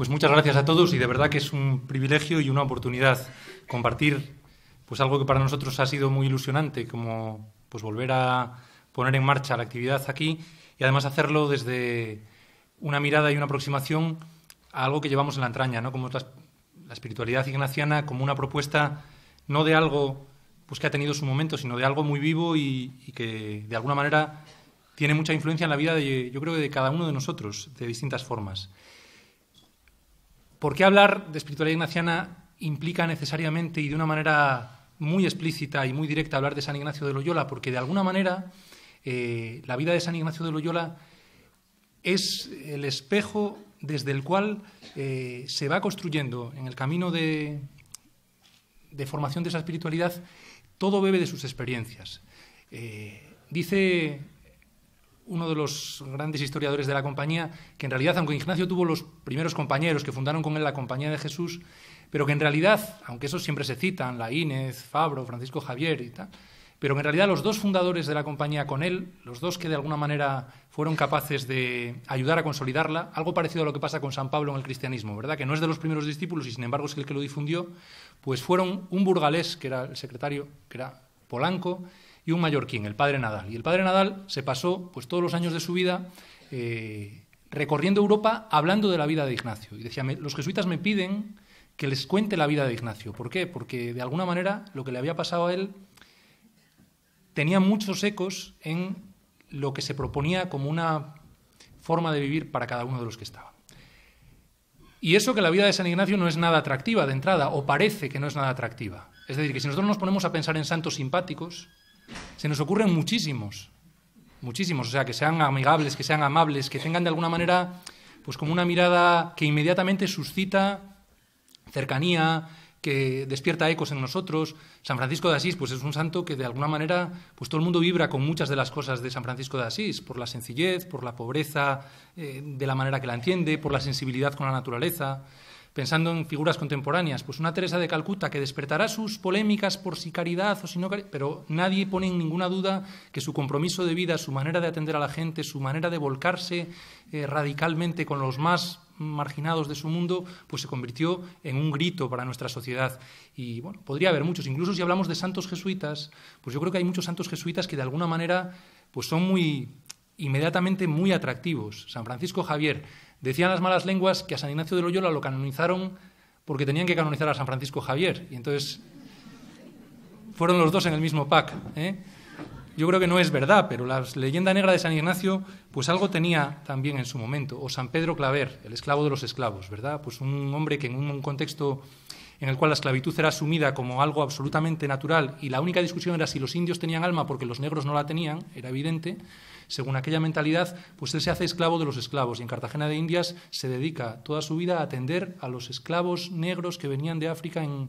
Pues muchas gracias a todos y de verdad que es un privilegio y una oportunidad compartir pues algo que para nosotros ha sido muy ilusionante, como pues volver a poner en marcha la actividad aquí y además hacerlo desde una mirada y una aproximación a algo que llevamos en la entraña, ¿no? Como es la espiritualidad ignaciana, como una propuesta no de algo pues que ha tenido su momento, sino de algo muy vivo y que de alguna manera tiene mucha influencia en la vida yo creo, de cada uno de nosotros, de distintas formas. ¿Por qué hablar de espiritualidad ignaciana implica necesariamente y de una manera muy explícita y muy directa hablar de San Ignacio de Loyola? Porque de alguna manera la vida de San Ignacio de Loyola es el espejo desde el cual se va construyendo en el camino de formación de esa espiritualidad. Todo bebe de sus experiencias. Dice uno de los grandes historiadores de la compañía que en realidad, aunque Ignacio tuvo los primeros compañeros que fundaron con él la Compañía de Jesús, pero que en realidad, aunque esos siempre se citan, Laínez, Fabro, Francisco Javier y tal, pero que en realidad los dos fundadores de la compañía con él, los dos que de alguna manera fueron capaces de ayudar a consolidarla, algo parecido a lo que pasa con San Pablo en el cristianismo, ¿verdad? Que no es de los primeros discípulos y sin embargo es el que lo difundió, pues fueron un burgalés, que era el secretario, que era Polanco, y un mallorquín, el padre Nadal. Y el padre Nadal se pasó pues todos los años de su vida recorriendo Europa hablando de la vida de Ignacio. Y decía, los jesuitas me piden que les cuente la vida de Ignacio. ¿Por qué? Porque de alguna manera lo que le había pasado a él tenía muchos ecos en lo que se proponía como una forma de vivir para cada uno de los que estaban. Y eso que la vida de San Ignacio no es nada atractiva de entrada, o parece que no es nada atractiva. Es decir, que si nosotros nos ponemos a pensar en santos simpáticos, se nos ocurren muchísimos, o sea, que sean amigables, que sean amables, que tengan de alguna manera pues como una mirada que inmediatamente suscita cercanía, que despierta ecos en nosotros. San Francisco de Asís pues es un santo que de alguna manera pues todo el mundo vibra con muchas de las cosas de San Francisco de Asís, por la sencillez, por la pobreza, de la manera que la entiende, por la sensibilidad con la naturaleza. Pensando en figuras contemporáneas, pues una Teresa de Calcuta que despertará sus polémicas por si caridad o si no caridad, pero nadie pone en ninguna duda que su compromiso de vida, su manera de atender a la gente, su manera de volcarse radicalmente con los más marginados de su mundo, pues se convirtió en un grito para nuestra sociedad. Y bueno, podría haber muchos, incluso si hablamos de santos jesuitas, pues yo creo que hay muchos santos jesuitas que de alguna manera pues son inmediatamente muy atractivos. San Francisco Javier, decían las malas lenguas que a San Ignacio de Loyola lo canonizaron porque tenían que canonizar a San Francisco Javier, y entonces fueron los dos en el mismo pack, ¿eh? Yo creo que no es verdad, pero la leyenda negra de San Ignacio pues algo tenía también en su momento. O San Pedro Claver, el esclavo de los esclavos, ¿verdad? Pues un hombre que en un contexto en el cual la esclavitud era asumida como algo absolutamente natural y la única discusión era si los indios tenían alma porque los negros no la tenían, era evidente. Según aquella mentalidad, pues él se hace esclavo de los esclavos y en Cartagena de Indias se dedica toda su vida a atender a los esclavos negros que venían de África en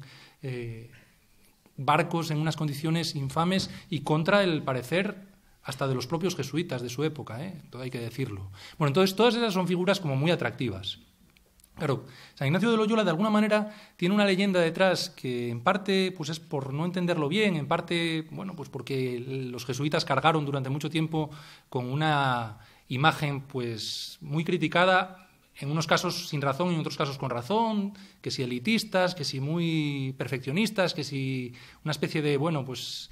barcos en unas condiciones infames y contra el parecer hasta de los propios jesuitas de su época, todo hay que decirlo. Bueno, entonces todas esas son figuras como muy atractivas. Claro, San Ignacio de Loyola de alguna manera tiene una leyenda detrás que en parte pues es por no entenderlo bien, en parte bueno pues porque los jesuitas cargaron durante mucho tiempo con una imagen pues muy criticada, en unos casos sin razón y en otros casos con razón, que si elitistas, que si muy perfeccionistas, que si una especie de bueno pues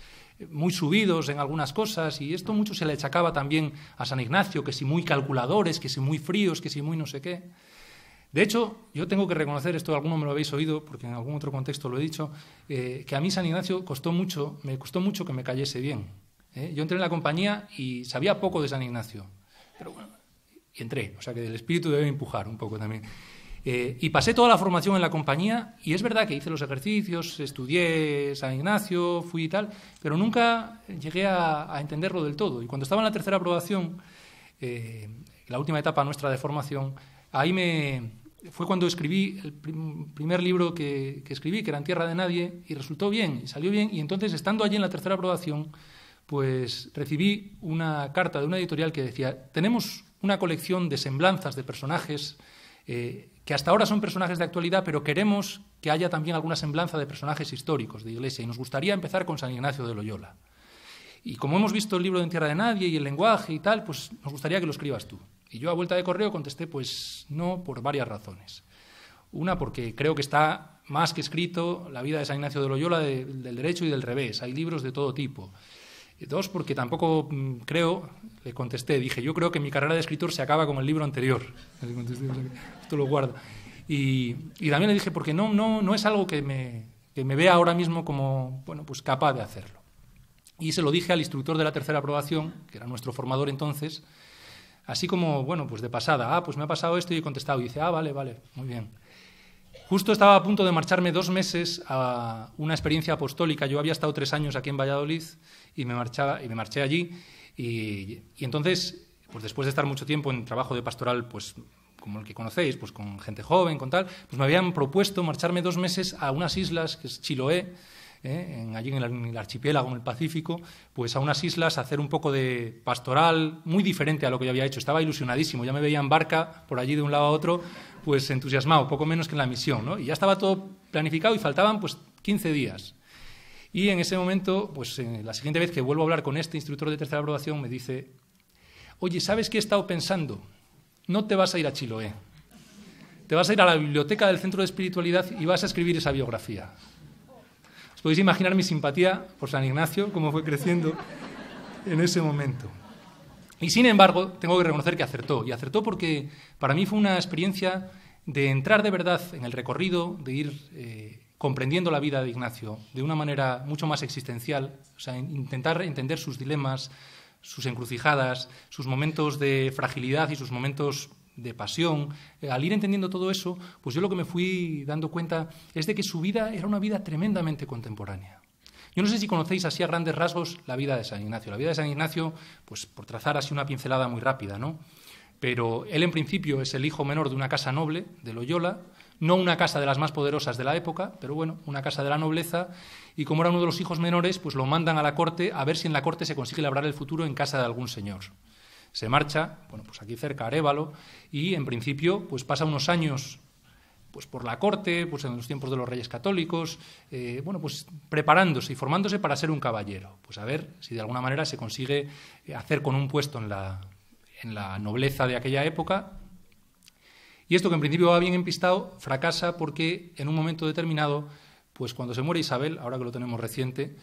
muy subidos en algunas cosas, y esto mucho se le achacaba también a San Ignacio, que si muy calculadores, que si muy fríos, que si muy no sé qué. De hecho, yo tengo que reconocer, esto alguno me lo habéis oído, porque en algún otro contexto lo he dicho, que a mí San Ignacio me costó mucho que me cayese bien. Yo entré en la compañía y sabía poco de San Ignacio, pero bueno, y entré, o sea que el espíritu debe empujar un poco también. Y pasé toda la formación en la compañía y es verdad que hice los ejercicios, estudié San Ignacio, fui y tal, pero nunca llegué a entenderlo del todo. Y cuando estaba en la tercera aprobación, la última etapa nuestra de formación, fue cuando escribí el primer libro que escribí, que era En tierra de nadie, y resultó bien, y salió bien, y entonces, estando allí en la tercera aprobación, pues recibí una carta de una editorial que decía: tenemos una colección de semblanzas de personajes que hasta ahora son personajes de actualidad, pero queremos que haya también alguna semblanza de personajes históricos de Iglesia, y nos gustaría empezar con San Ignacio de Loyola. Y como hemos visto el libro de En tierra de nadie y el lenguaje y tal, pues nos gustaría que lo escribas tú. Y yo a vuelta de correo contesté pues no, por varias razones. Una, porque creo que está más que escrito la vida de San Ignacio de Loyola del derecho y del revés. Hay libros de todo tipo. Y dos, porque tampoco creo, le contesté, dije, yo creo que mi carrera de escritor se acaba con el libro anterior. Le contesté, o sea, esto lo guardo. Y también le dije, porque no es algo que me vea ahora mismo como, bueno, pues capaz de hacerlo. Y se lo dije al instructor de la tercera aprobación, que era nuestro formador entonces, así como, bueno, pues de pasada, pues me ha pasado esto y he contestado. Y dice, vale, muy bien. Justo estaba a punto de marcharme 2 meses a una experiencia apostólica. Yo había estado 3 años aquí en Valladolid y me marché allí. Y entonces, pues después de estar mucho tiempo en trabajo de pastoral, pues como el que conocéis, pues con gente joven, con tal, pues me habían propuesto marcharme 2 meses a unas islas, que es Chiloé, allí en el archipiélago, en el Pacífico, pues a unas islas, a hacer un poco de pastoral, muy diferente a lo que yo había hecho. Estaba ilusionadísimo, ya me veía en barca por allí de un lado a otro, pues entusiasmado, poco menos que en la misión, ¿no? Y ya estaba todo planificado y faltaban pues 15 días. Y en ese momento, pues la siguiente vez que vuelvo a hablar con este instructor de tercera aprobación, me dice, oye, ¿sabes qué he estado pensando? No te vas a ir a Chiloé, te vas a ir a la biblioteca del Centro de Espiritualidad y vas a escribir esa biografía. Os podéis imaginar mi simpatía por San Ignacio, cómo fue creciendo en ese momento. Y sin embargo, tengo que reconocer que acertó. Y acertó porque para mí fue una experiencia de entrar de verdad en el recorrido, de ir comprendiendo la vida de Ignacio de una manera mucho más existencial, o sea, intentar entender sus dilemas, sus encrucijadas, sus momentos de fragilidad y sus momentos de pasión. Al ir entendiendo todo eso, pues yo lo que me fui dando cuenta es de que su vida era una vida tremendamente contemporánea. Yo no sé si conocéis así a grandes rasgos la vida de San Ignacio. La vida de San Ignacio, pues por trazar así una pincelada muy rápida, ¿no? Pero él en principio es el hijo menor de una casa noble de Loyola, no una casa de las más poderosas de la época, pero bueno, una casa de la nobleza, y como era uno de los hijos menores, pues lo mandan a la corte a ver si en la corte se consigue labrar el futuro en casa de algún señor. Se marcha, bueno, pues aquí cerca, Arévalo, y en principio pues pasa unos años pues por la corte, pues en los tiempos de los reyes católicos, bueno, pues preparándose y formándose para ser un caballero, pues a ver si de alguna manera se consigue hacer con un puesto en la nobleza de aquella época. Y esto, que en principio va bien empistado, fracasa porque en un momento determinado, pues cuando se muere Isabel, ahora que lo tenemos reciente,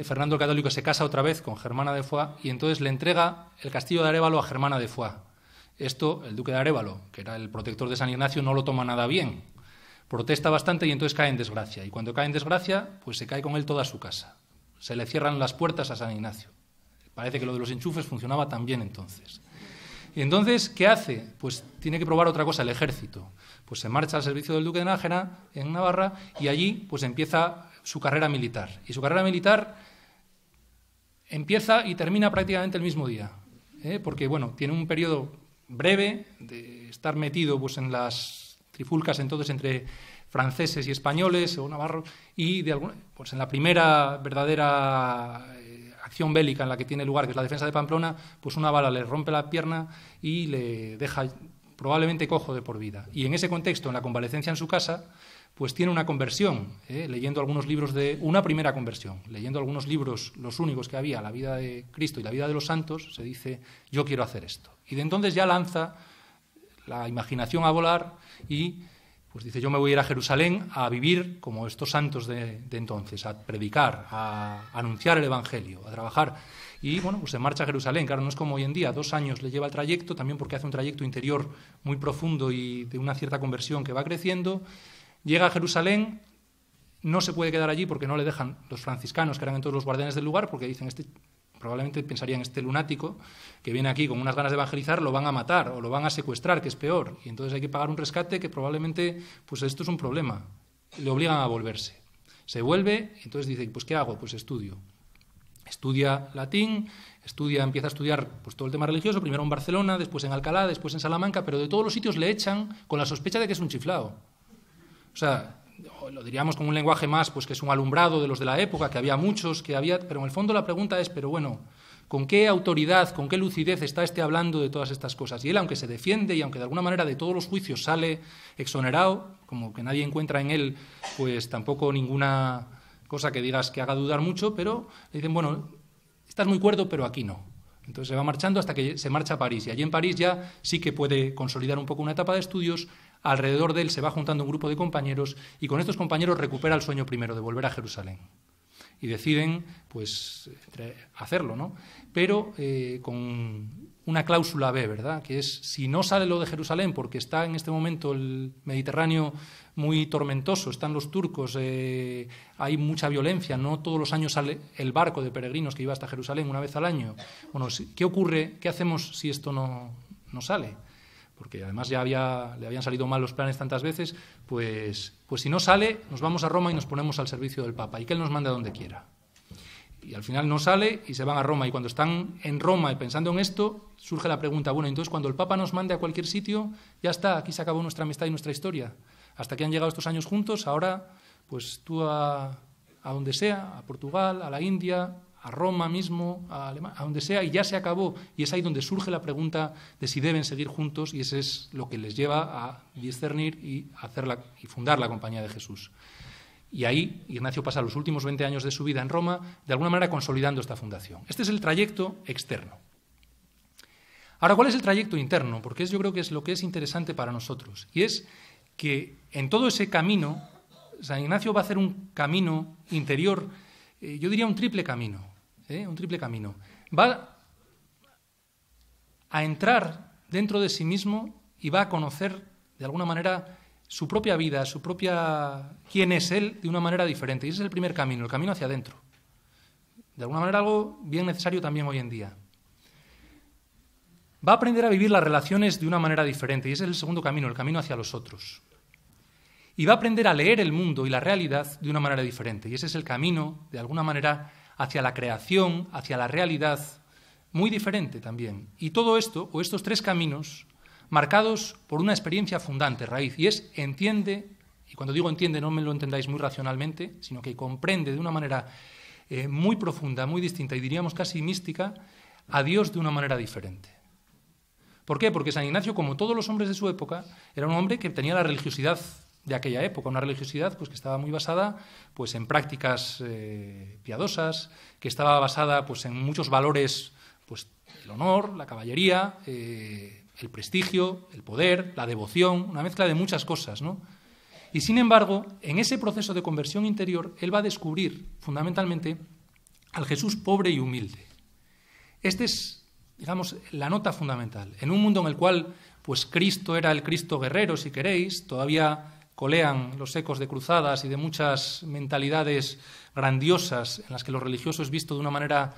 Fernando el Católico se casa otra vez con Germana de Foix y entonces le entrega el castillo de Arévalo a Germana de Foix. Esto, el duque de Arévalo, que era el protector de San Ignacio, no lo toma nada bien. Protesta bastante y entonces cae en desgracia. Y cuando cae en desgracia, pues se cae con él toda su casa. Se le cierran las puertas a San Ignacio. Parece que lo de los enchufes funcionaba también entonces. Y entonces, ¿qué hace? Pues tiene que probar otra cosa, el ejército. Pues se marcha al servicio del duque de Nájera, en Navarra, y allí pues empieza su carrera militar. Y su carrera militar empieza y termina prácticamente el mismo día, porque bueno, tiene un periodo breve de estar metido pues en las trifulcas entonces entre franceses y españoles o navarros, y pues en la primera verdadera acción bélica en la que tiene lugar, que es la defensa de Pamplona, pues una bala le rompe la pierna y le deja probablemente cojo de por vida. Y en ese contexto, en la convalecencia en su casa, pues tiene una conversión, leyendo algunos libros una primera conversión, leyendo algunos libros, los únicos que había, la vida de Cristo y la vida de los santos, se dice, yo quiero hacer esto. Y de entonces ya lanza la imaginación a volar y pues dice, yo me voy a ir a Jerusalén a vivir como estos santos de entonces, a predicar, a anunciar el Evangelio, a trabajar. Y bueno, pues se marcha a Jerusalén. Claro, no es como hoy en día, 2 años le lleva el trayecto, también porque hace un trayecto interior muy profundo y de una cierta conversión que va creciendo. Llega a Jerusalén, no se puede quedar allí porque no le dejan los franciscanos, que eran entonces los guardianes del lugar, porque dicen, probablemente pensarían, este lunático que viene aquí con unas ganas de evangelizar, lo van a matar o lo van a secuestrar, que es peor, y entonces hay que pagar un rescate que probablemente, pues esto es un problema. Le obligan a volverse. Se vuelve, y entonces dice, pues ¿qué hago? Pues estudio. Estudia latín, empieza a estudiar pues todo el tema religioso, primero en Barcelona, después en Alcalá, después en Salamanca, pero de todos los sitios le echan con la sospecha de que es un chiflado. O sea, lo diríamos con un lenguaje más, pues que es un alumbrado de los de la época, que había muchos, pero en el fondo la pregunta es, pero bueno, ¿con qué autoridad, con qué lucidez está hablando de todas estas cosas? Y él, aunque se defiende y aunque de alguna manera de todos los juicios sale exonerado, como que nadie encuentra en él, pues tampoco ninguna cosa que digas que haga dudar mucho, pero le dicen, bueno, estás muy cuerdo, pero aquí no. Entonces se va marchando hasta que se marcha a París, y allí en París ya sí que puede consolidar un poco una etapa de estudios. alrededor de él se va juntando un grupo de compañeros y con estos compañeros recupera el sueño primero de volver a Jerusalén. Y deciden pues hacerlo, ¿no? Pero con una cláusula B, ¿verdad? Que es, si no sale lo de Jerusalén, porque está en este momento el Mediterráneo muy tormentoso, están los turcos, hay mucha violencia, no todos los años sale el barco de peregrinos que iba hasta Jerusalén una vez al año. Bueno, ¿qué ocurre? ¿Qué hacemos si esto no sale? Porque además ya le habían salido mal los planes tantas veces, pues si no sale, nos vamos a Roma y nos ponemos al servicio del Papa, y que él nos mande a donde quiera. Y al final no sale y se van a Roma, y cuando están en Roma y pensando en esto, surge la pregunta, bueno, entonces cuando el Papa nos mande a cualquier sitio, ya está, aquí se acabó nuestra amistad y nuestra historia. Hasta que han llegado estos años juntos, ahora pues tú a donde sea, a Portugal, a la India, a Roma mismo, a Alemania, a donde sea, y ya se acabó. Y es ahí donde surge la pregunta de si deben seguir juntos, y ese es lo que les lleva a discernir y fundar la Compañía de Jesús. Y ahí Ignacio pasa los últimos 20 años de su vida en Roma, de alguna manera consolidando esta fundación. Este es el trayecto externo. Ahora, ¿cuál es el trayecto interno? Porque yo creo que es lo que es interesante para nosotros. Y es que en todo ese camino, San Ignacio va a hacer un camino interior, yo diría un triple camino. Un triple camino. Va a entrar dentro de sí mismo y va a conocer, de alguna manera, su propia vida, quién es él, de una manera diferente. Y ese es el primer camino, el camino hacia adentro. De alguna manera algo bien necesario también hoy en día. Va a aprender a vivir las relaciones de una manera diferente, y ese es el segundo camino, el camino hacia los otros. Y va a aprender a leer el mundo y la realidad de una manera diferente, y ese es el camino, de alguna manera, hacia la creación, hacia la realidad, muy diferente también. Y todo esto, o estos tres caminos, marcados por una experiencia fundante, raíz, y es entiende, y cuando digo entiende no me lo entendáis muy racionalmente, sino que comprende de una manera muy profunda, muy distinta, y diríamos casi mística, a Dios de una manera diferente. ¿Por qué? Porque San Ignacio, como todos los hombres de su época, era un hombre que tenía la religiosidad de aquella época, una religiosidad pues, que estaba muy basada pues, en prácticas piadosas, que estaba basada pues, en muchos valores, pues, el honor, la caballería, el prestigio, el poder, la devoción, una mezcla de muchas cosas, ¿no? Y sin embargo, en ese proceso de conversión interior, él va a descubrir fundamentalmente al Jesús pobre y humilde. Este es, digamos, la nota fundamental. En un mundo en el cual pues, Cristo era el Cristo guerrero, si queréis, todavía colean los ecos de cruzadas y de muchas mentalidades grandiosas en las que lo religioso es visto de una manera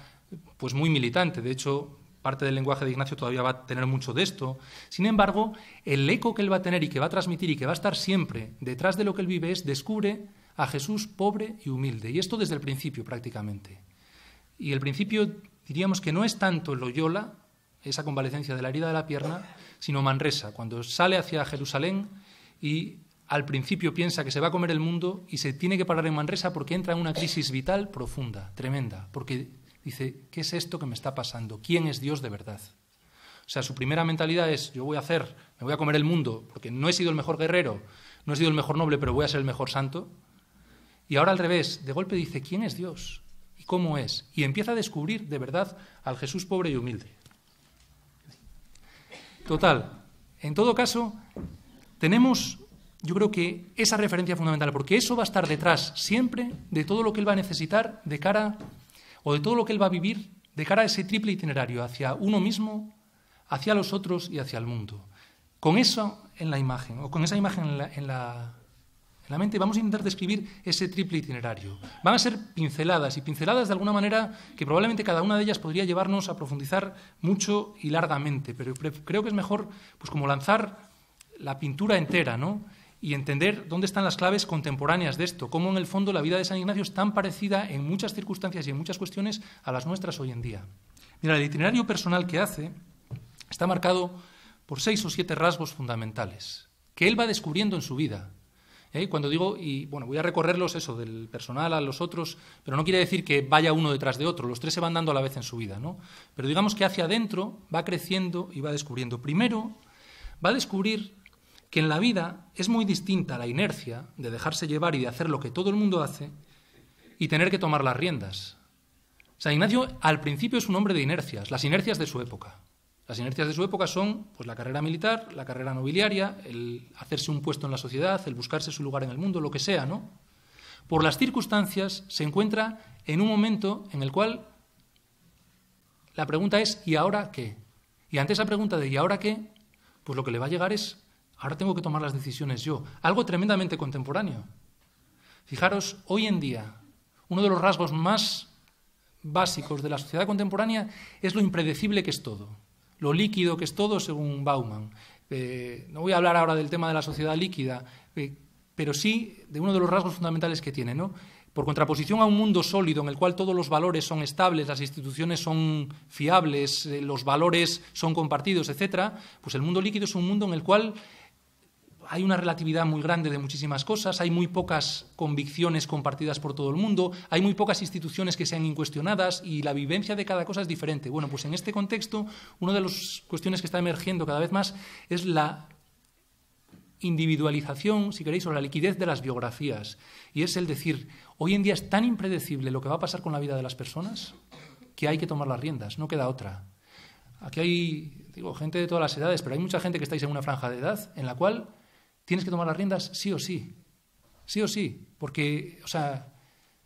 pues, muy militante. De hecho, parte del lenguaje de Ignacio todavía va a tener mucho de esto. Sin embargo, el eco que él va a tener y que va a transmitir y que va a estar siempre detrás de lo que él vive es descubre a Jesús pobre y humilde. Y esto desde el principio prácticamente. Y el principio diríamos que no es tanto Loyola, esa convalecencia de la herida de la pierna, sino Manresa, cuando sale hacia Jerusalén y al principio piensa que se va a comer el mundo y se tiene que parar en Manresa porque entra en una crisis vital profunda, tremenda, porque dice, ¿qué es esto que me está pasando? ¿Quién es Dios de verdad? O sea, su primera mentalidad es, me voy a comer el mundo porque no he sido el mejor guerrero, no he sido el mejor noble, pero voy a ser el mejor santo. Y ahora al revés, de golpe dice, ¿quién es Dios? ¿Y cómo es? Y empieza a descubrir de verdad al Jesús pobre y humilde. Total, en todo caso, tenemos, yo creo que esa referencia fundamental, porque eso va a estar detrás siempre de todo lo que él va a necesitar de cara, o de todo lo que él va a vivir de cara a ese triple itinerario, hacia uno mismo, hacia los otros y hacia el mundo. Con eso en la imagen, o con esa imagen en la mente, vamos a intentar describir ese triple itinerario. Van a ser pinceladas, y pinceladas de alguna manera que probablemente cada una de ellas podría llevarnos a profundizar mucho y largamente, pero creo que es mejor pues como lanzar la pintura entera, ¿no? Y entender dónde están las claves contemporáneas de esto, cómo en el fondo la vida de San Ignacio es tan parecida en muchas circunstancias y en muchas cuestiones a las nuestras hoy en día. Mira, el itinerario personal que hace está marcado por 6 o 7 rasgos fundamentales que él va descubriendo en su vida. Cuando digo, y bueno, voy a recorrerlos eso, del personal a los otros, pero no quiere decir que vaya uno detrás de otro, los tres se van dando a la vez en su vida, ¿no? Pero digamos que hacia adentro va creciendo y va descubriendo. Primero, va a descubrir que en la vida es muy distinta la inercia de dejarse llevar y de hacer lo que todo el mundo hace y tener que tomar las riendas. San Ignacio al principio es un hombre de inercias, las inercias de su época. Las inercias de su época son pues, la carrera militar, la carrera nobiliaria, el hacerse un puesto en la sociedad, el buscarse su lugar en el mundo, lo que sea, ¿no? Por las circunstancias se encuentra en un momento en el cual la pregunta es ¿y ahora qué? Y ante esa pregunta de ¿y ahora qué? Pues lo que le va a llegar es ahora tengo que tomar las decisiones yo. Algo tremendamente contemporáneo. Fijaros, hoy en día, uno de los rasgos más básicos de la sociedad contemporánea es lo impredecible que es todo, lo líquido que es todo, según Bauman. No voy a hablar ahora del tema de la sociedad líquida, pero sí de uno de los rasgos fundamentales que tiene, ¿no? Por contraposición a un mundo sólido en el cual todos los valores son estables, las instituciones son fiables, los valores son compartidos, etcétera, pues el mundo líquido es un mundo en el cual hay una relatividad muy grande de muchísimas cosas, hay muy pocas convicciones compartidas por todo el mundo, hay muy pocas instituciones que sean incuestionadas y la vivencia de cada cosa es diferente. Bueno, pues en este contexto, una de las cuestiones que está emergiendo cada vez más es la individualización, si queréis, o la liquidez de las biografías. Y es el decir, hoy en día es tan impredecible lo que va a pasar con la vida de las personas que hay que tomar las riendas, no queda otra. Aquí hay, gente de todas las edades, pero hay mucha gente que estáis en una franja de edad en la cual tienes que tomar las riendas sí o sí, porque,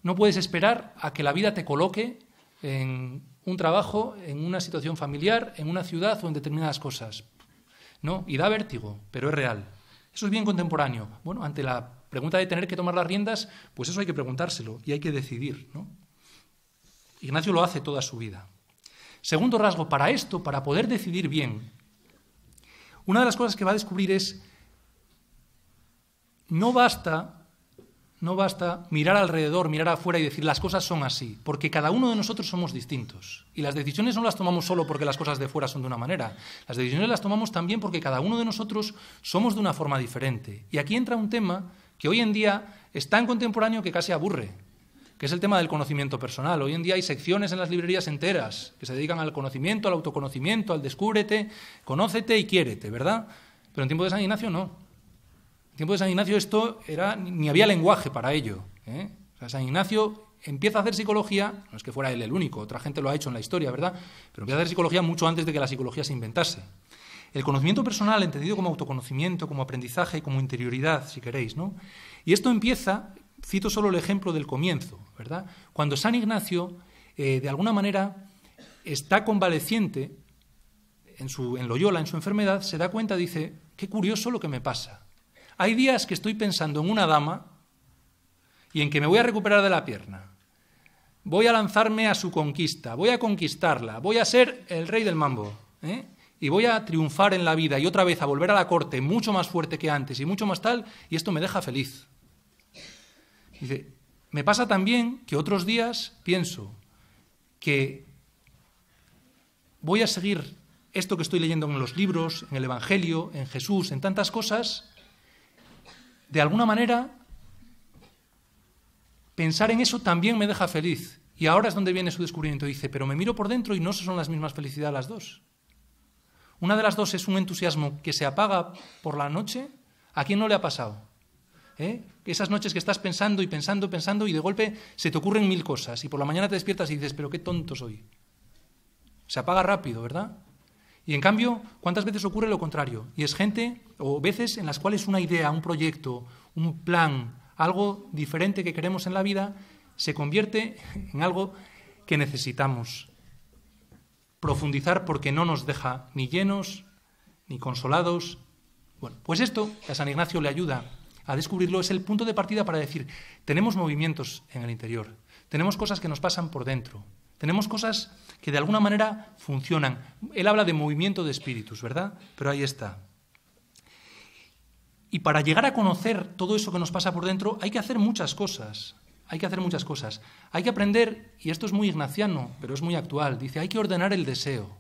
no puedes esperar a que la vida te coloque en un trabajo, en una situación familiar, en una ciudad o en determinadas cosas. No, y da vértigo, pero es real. Eso es bien contemporáneo. Bueno, ante la pregunta de tener que tomar las riendas, pues eso hay que preguntárselo y hay que decidir, ¿no? Ignacio lo hace toda su vida. Segundo rasgo, para esto, para poder decidir bien, una de las cosas que va a descubrir es no basta mirar alrededor, mirar afuera y decir las cosas son así, porque cada uno de nosotros somos distintos. Y las decisiones no las tomamos solo porque las cosas de fuera son de una manera. Las decisiones las tomamos también porque cada uno de nosotros somos de una forma diferente. Y aquí entra un tema que hoy en día es tan contemporáneo que casi aburre, que es el tema del conocimiento personal. Hoy en día hay secciones en las librerías enteras que se dedican al conocimiento, al autoconocimiento, al descúbrete, conócete y quiérete, ¿verdad? Pero en tiempo de San Ignacio no. En tiempo de San Ignacio esto era, ni había lenguaje para ello. San Ignacio empieza a hacer psicología, no es que fuera él el único, otra gente lo ha hecho en la historia, ¿verdad? Pero empieza a hacer psicología mucho antes de que la psicología se inventase. El conocimiento personal, entendido como autoconocimiento, como aprendizaje, como interioridad, si queréis, ¿no? Y esto empieza, cito solo el ejemplo del comienzo, ¿verdad? Cuando San Ignacio, de alguna manera, está convaleciente en Loyola, en su enfermedad, se da cuenta, dice, qué curioso lo que me pasa. Hay días que estoy pensando en una dama y en que me voy a recuperar de la pierna. Voy a lanzarme a su conquista, voy a conquistarla, voy a ser el rey del mambo, y voy a triunfar en la vida y otra vez a volver a la corte mucho más fuerte que antes y mucho más tal, y esto me deja feliz. Dice, me pasa también que otros días pienso que voy a seguir esto que estoy leyendo en los libros, en el Evangelio, en Jesús, en tantas cosas. De alguna manera, pensar en eso también me deja feliz. Y ahora es donde viene su descubrimiento. Dice, pero me miro por dentro y no son las mismas felicidades las dos. Una de las dos es un entusiasmo que se apaga por la noche. ¿A quién no le ha pasado? Esas noches que estás pensando y pensando y de golpe se te ocurren 1000 cosas y por la mañana te despiertas y dices, pero qué tonto soy. Se apaga rápido, ¿verdad? Y en cambio, ¿cuántas veces ocurre lo contrario? Y es gente, o veces en las cuales una idea, un proyecto, un plan, algo diferente que queremos en la vida, se convierte en algo que necesitamos profundizar porque no nos deja ni llenos, ni consolados. Bueno, pues esto, que a San Ignacio le ayuda a descubrirlo, es el punto de partida para decir, tenemos movimientos en el interior, tenemos cosas que nos pasan por dentro, tenemos cosas que de alguna manera funcionan. Él habla de movimiento de espíritus, ¿verdad? Pero ahí está. Y para llegar a conocer todo eso que nos pasa por dentro, hay que hacer muchas cosas. Hay que aprender, y esto es muy ignaciano, pero es muy actual, dice, hay que ordenar el deseo.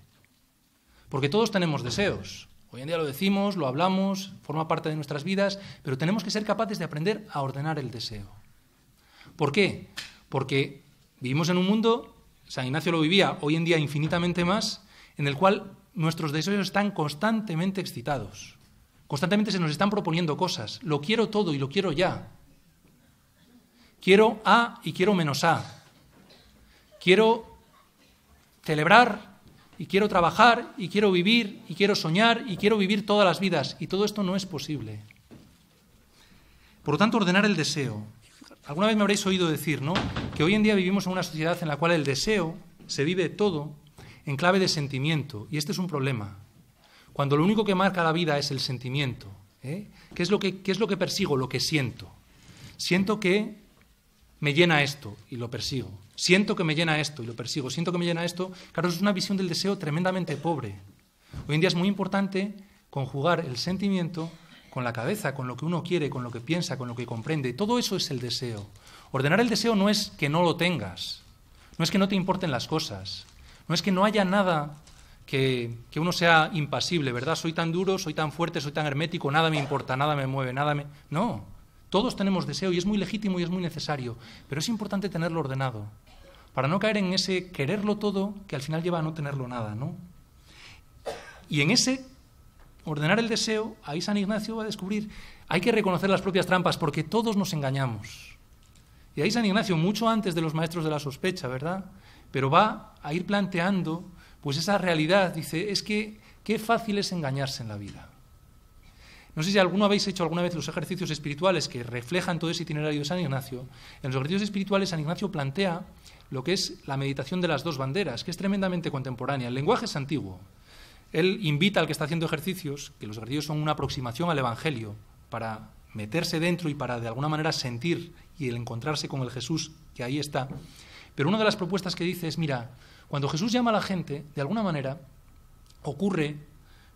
Porque todos tenemos deseos. Hoy en día lo decimos, lo hablamos, forma parte de nuestras vidas, pero tenemos que ser capaces de aprender a ordenar el deseo. ¿Por qué? Porque vivimos en un mundo, San Ignacio lo vivía, hoy en día infinitamente más, en el cual nuestros deseos están constantemente excitados. Constantemente se nos están proponiendo cosas. Lo quiero todo y lo quiero ya. Quiero A y quiero menos A. Quiero celebrar y quiero trabajar, y quiero vivir, y quiero soñar, y quiero vivir todas las vidas. Y todo esto no es posible. Por lo tanto, ordenar el deseo. Alguna vez me habréis oído decir, ¿no?, que hoy en día vivimos en una sociedad en la cual el deseo se vive todo en clave de sentimiento. Y este es un problema. Cuando lo único que marca la vida es el sentimiento. ¿Qué es lo que persigo? Lo que siento. Siento que me llena esto y lo persigo. Siento que me llena esto y lo persigo. Siento que me llena esto. Claro, es una visión del deseo tremendamente pobre. Hoy en día es muy importante conjugar el sentimiento con la cabeza, con lo que uno quiere, con lo que piensa, con lo que comprende. Todo eso es el deseo. Ordenar el deseo no es que no lo tengas, no es que no te importen las cosas, no es que no haya nada que uno sea impasible, ¿verdad? Soy tan duro, soy tan fuerte, soy tan hermético, nada me importa, nada me mueve, No, todos tenemos deseo y es muy legítimo y es muy necesario, pero es importante tenerlo ordenado, para no caer en ese quererlo todo que al final lleva a no tenerlo nada, ¿no? Y en ese ordenar el deseo, ahí San Ignacio va a descubrir, hay que reconocer las propias trampas, porque todos nos engañamos. Y ahí San Ignacio, mucho antes de los maestros de la sospecha, ¿verdad?, pero va a ir planteando pues esa realidad. Dice, es que qué fácil es engañarse en la vida. No sé si alguno habéis hecho alguna vez los ejercicios espirituales que reflejan todo ese itinerario de San Ignacio. En los ejercicios espirituales San Ignacio plantea lo que es la meditación de las dos banderas, que es tremendamente contemporánea. El lenguaje es antiguo. Él invita al que está haciendo ejercicios, que los ejercicios son una aproximación al Evangelio, para meterse dentro y para de alguna manera sentir y el encontrarse con el Jesús que ahí está. Pero una de las propuestas que dice es, mira, cuando Jesús llama a la gente, de alguna manera ocurre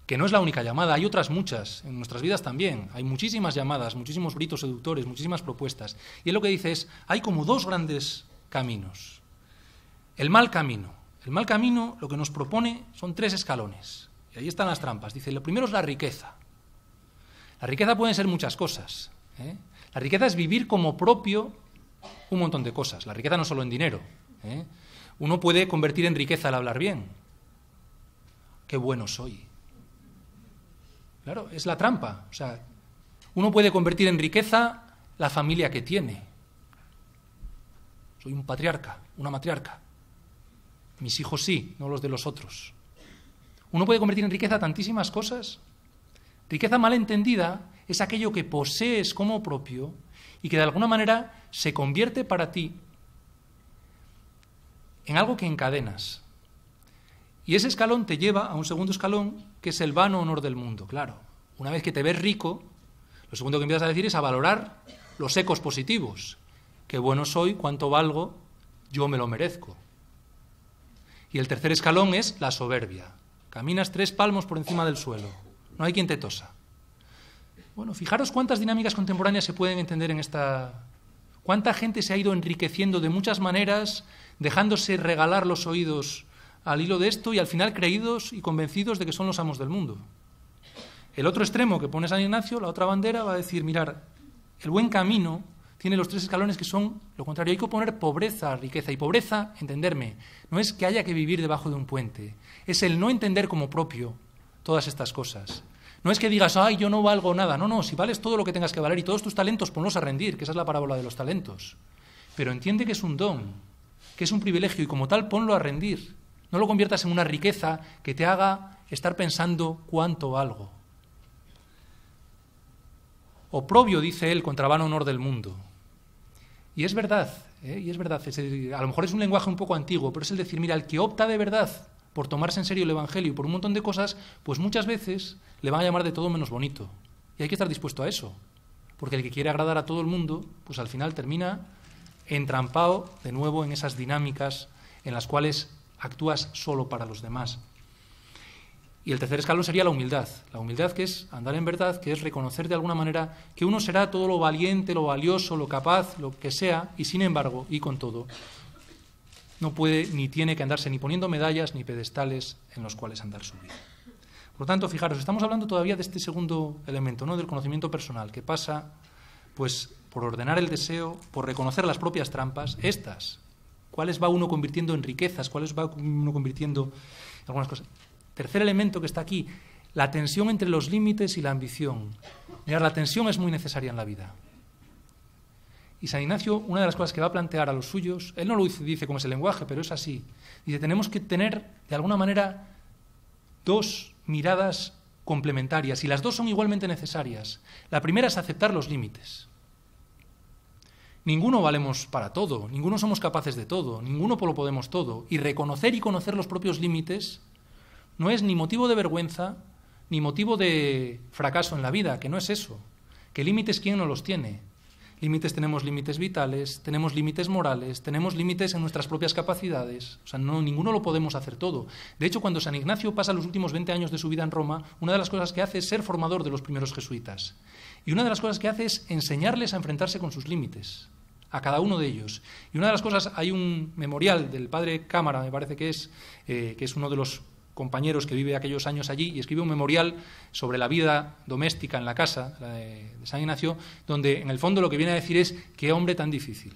que no es la única llamada, hay otras muchas, en nuestras vidas también, hay muchísimas llamadas, muchísimos gritos seductores, muchísimas propuestas. Y él lo que dice es, hay como dos grandes caminos. El mal camino. El mal camino lo que nos propone son 3 escalones. Y ahí están las trampas. Dice, lo primero es la riqueza. La riqueza pueden ser muchas cosas. La riqueza es vivir como propio un montón de cosas. La riqueza no solo en dinero. Uno puede convertir en riqueza el hablar bien. Qué bueno soy. Claro, es la trampa. O sea, uno puede convertir en riqueza la familia que tiene. Soy un patriarca, una matriarca. Mis hijos sí, no los de los otros. Uno puede convertir en riqueza tantísimas cosas. Riqueza mal entendida es aquello que posees como propio y que de alguna manera se convierte para ti en algo que encadenas. Y ese escalón te lleva a un segundo escalón, que es el vano honor del mundo. Claro, una vez que te ves rico, lo segundo que empiezas a decir es a valorar los ecos positivos. Qué bueno soy, cuánto valgo, yo me lo merezco. Y el tercer escalón es la soberbia. Caminas 3 palmos por encima del suelo. No hay quien te tosa. Bueno, fijaros cuántas dinámicas contemporáneas se pueden entender en esta... Cuánta gente se ha ido enriqueciendo de muchas maneras, dejándose regalar los oídos al hilo de esto y al final creídos y convencidos de que son los amos del mundo. El otro extremo que pone San Ignacio, la otra bandera, va a decir, mirar, el buen camino tiene los 3 escalones que son lo contrario. Hay que poner pobreza a riqueza. Y pobreza, entenderme, no es que haya que vivir debajo de un puente. Es el no entender como propio todas estas cosas. No es que digas, ay, yo no valgo nada. No, no, si vales todo lo que tengas que valer y todos tus talentos, ponlos a rendir, que esa es la parábola de los talentos. Pero entiende que es un don, que es un privilegio y como tal ponlo a rendir. No lo conviertas en una riqueza que te haga estar pensando cuánto valgo. Oprobio, dice él, contra vano honor del mundo. Y es verdad, y es verdad. A lo mejor es un lenguaje un poco antiguo, pero es el decir, mira, el que opta de verdad por tomarse en serio el Evangelio y por un montón de cosas, pues muchas veces le van a llamar de todo menos bonito. Y hay que estar dispuesto a eso. Porque el que quiere agradar a todo el mundo, pues al final termina entrampado de nuevo en esas dinámicas en las cuales actúas solo para los demás. Y el tercer escalón sería la humildad. La humildad, que es andar en verdad, que es reconocer de alguna manera que uno será todo lo valiente, lo valioso, lo capaz, lo que sea, y sin embargo, y con todo, no puede ni tiene que andarse ni poniendo medallas ni pedestales en los cuales andar su vida. Por lo tanto, fijaros, estamos hablando todavía de este segundo elemento, ¿no?, del conocimiento personal, que pasa pues por ordenar el deseo, por reconocer las propias trampas, estas, cuáles va uno convirtiendo en riquezas, cuáles va uno convirtiendo en algunas cosas. Tercer elemento que está aquí, la tensión entre los límites y la ambición. Mirad, la tensión es muy necesaria en la vida. Y San Ignacio, una de las cosas que va a plantear a los suyos, él no lo dice como es el lenguaje, pero es así. Dice, tenemos que tener, de alguna manera, dos miradas complementarias y las dos son igualmente necesarias. La primera es aceptar los límites. Ninguno valemos para todo, ninguno somos capaces de todo, ninguno lo podemos todo. Y reconocer y conocer los propios límites no es ni motivo de vergüenza ni motivo de fracaso en la vida, que no es eso. ¿Qué límites quién no los tiene? Límites, tenemos límites vitales, tenemos límites morales, tenemos límites en nuestras propias capacidades. O sea, ninguno lo podemos hacer todo. De hecho, cuando San Ignacio pasa los últimos 20 años de su vida en Roma, una de las cosas que hace es ser formador de los primeros jesuitas. Y una de las cosas que hace es enseñarles a enfrentarse con sus límites, a cada uno de ellos. Y una de las cosas, hay un memorial del padre Cámara, me parece que es uno de los compañeros que vive aquellos años allí, y escribe un memorial sobre la vida doméstica en la casa de San Ignacio, donde en el fondo lo que viene a decir es qué hombre tan difícil,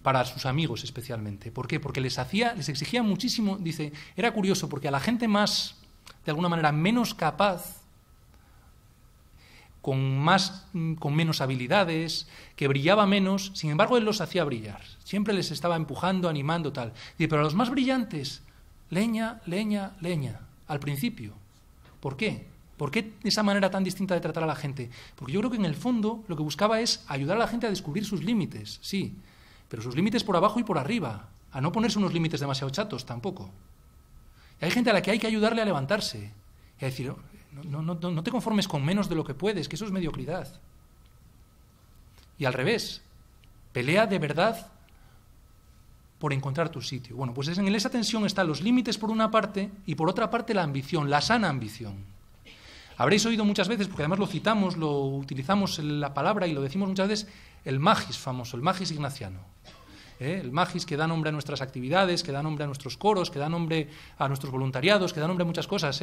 para sus amigos especialmente. ¿Por qué? Porque les exigía muchísimo, dice, era curioso, porque a la gente más, de alguna manera, menos capaz, con menos habilidades, que brillaba menos, sin embargo él los hacía brillar, siempre les estaba empujando, animando, tal. Dice, pero a los más brillantes, leña, leña, leña, al principio. ¿Por qué? ¿Por qué esa manera tan distinta de tratar a la gente? Porque yo creo que en el fondo lo que buscaba es ayudar a la gente a descubrir sus límites, sí, pero sus límites por abajo y por arriba, a no ponerse unos límites demasiado chatos tampoco. Y hay gente a la que hay que ayudarle a levantarse y a decir, no te conformes con menos de lo que puedes, que eso es mediocridad. Y al revés, pelea de verdad por encontrar tu sitio. Bueno, pues en esa tensión están los límites por una parte y por otra parte la ambición, la sana ambición. Habréis oído muchas veces, porque además lo citamos, lo utilizamos en la palabra y lo decimos muchas veces, el magis famoso, el magis ignaciano. El magis que da nombre a nuestras actividades, que da nombre a nuestros coros, que da nombre a nuestros voluntariados, que da nombre a muchas cosas.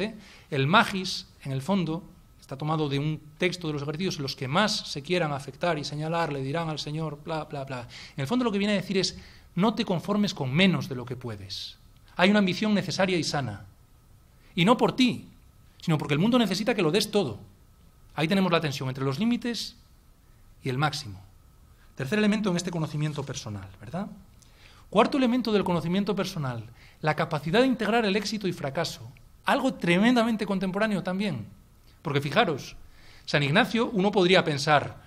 El magis, en el fondo, está tomado de un texto de los ejercicios en los que más se quieran afectar y señalar, le dirán al Señor, bla, bla, bla. En el fondo lo que viene a decir es, no te conformes con menos de lo que puedes. Hay una ambición necesaria y sana. Y no por ti, sino porque el mundo necesita que lo des todo. Ahí tenemos la tensión entre los límites y el máximo. Tercer elemento en este conocimiento personal, ¿verdad? Cuarto elemento del conocimiento personal, la capacidad de integrar el éxito y fracaso. Algo tremendamente contemporáneo también. Porque fijaros, San Ignacio, uno podría pensar,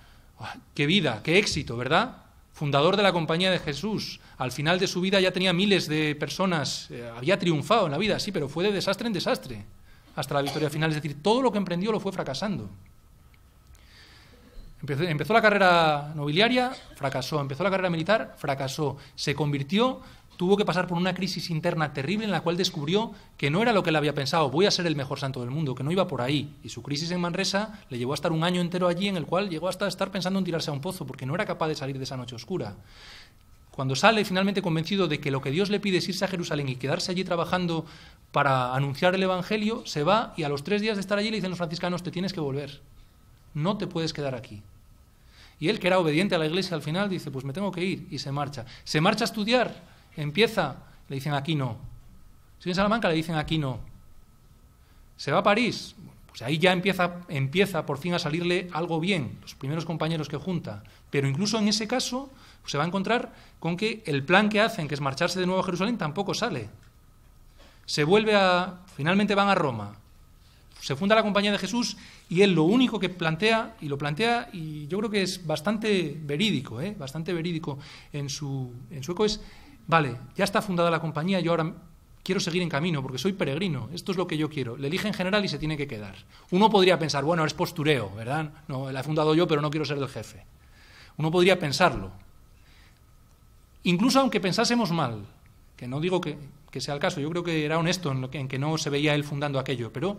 qué vida, qué éxito, ¿verdad? Fundador de la Compañía de Jesús, al final de su vida ya tenía miles de personas, había triunfado en la vida, sí, pero fue de desastre en desastre, hasta la victoria final, es decir, todo lo que emprendió lo fue fracasando. Empezó la carrera nobiliaria, fracasó, empezó la carrera militar, fracasó, se convirtió, tuvo que pasar por una crisis interna terrible en la cual descubrió que no era lo que él había pensado, voy a ser el mejor santo del mundo, que no iba por ahí. Y su crisis en Manresa le llevó a estar un año entero allí en el cual llegó hasta estar pensando en tirarse a un pozo, porque no era capaz de salir de esa noche oscura. Cuando sale finalmente convencido de que lo que Dios le pide es irse a Jerusalén y quedarse allí trabajando para anunciar el Evangelio, se va y a los 3 días de estar allí le dicen los franciscanos, te tienes que volver, no te puedes quedar aquí. Y él, que era obediente a la Iglesia, al final dice, pues me tengo que ir, y se marcha. Se marcha a estudiar, empieza, le dicen aquí no. Si en Salamanca le dicen aquí no. Se va a París, pues ahí ya empieza por fin a salirle algo bien, los primeros compañeros que junta. Pero incluso en ese caso pues se va a encontrar con que el plan que hacen, que es marcharse de nuevo a Jerusalén, tampoco sale. Finalmente van a Roma. Se funda la Compañía de Jesús y él lo único que plantea, y yo creo que es bastante verídico, en su eco es, vale, ya está fundada la compañía, yo ahora quiero seguir en camino porque soy peregrino, esto es lo que yo quiero. Le elige en general y se tiene que quedar. Uno podría pensar, bueno, es postureo, ¿verdad? No, la he fundado yo, pero no quiero ser el jefe. Uno podría pensarlo. Incluso aunque pensásemos mal, que no digo que sea el caso, yo creo que era honesto en que no se veía él fundando aquello, pero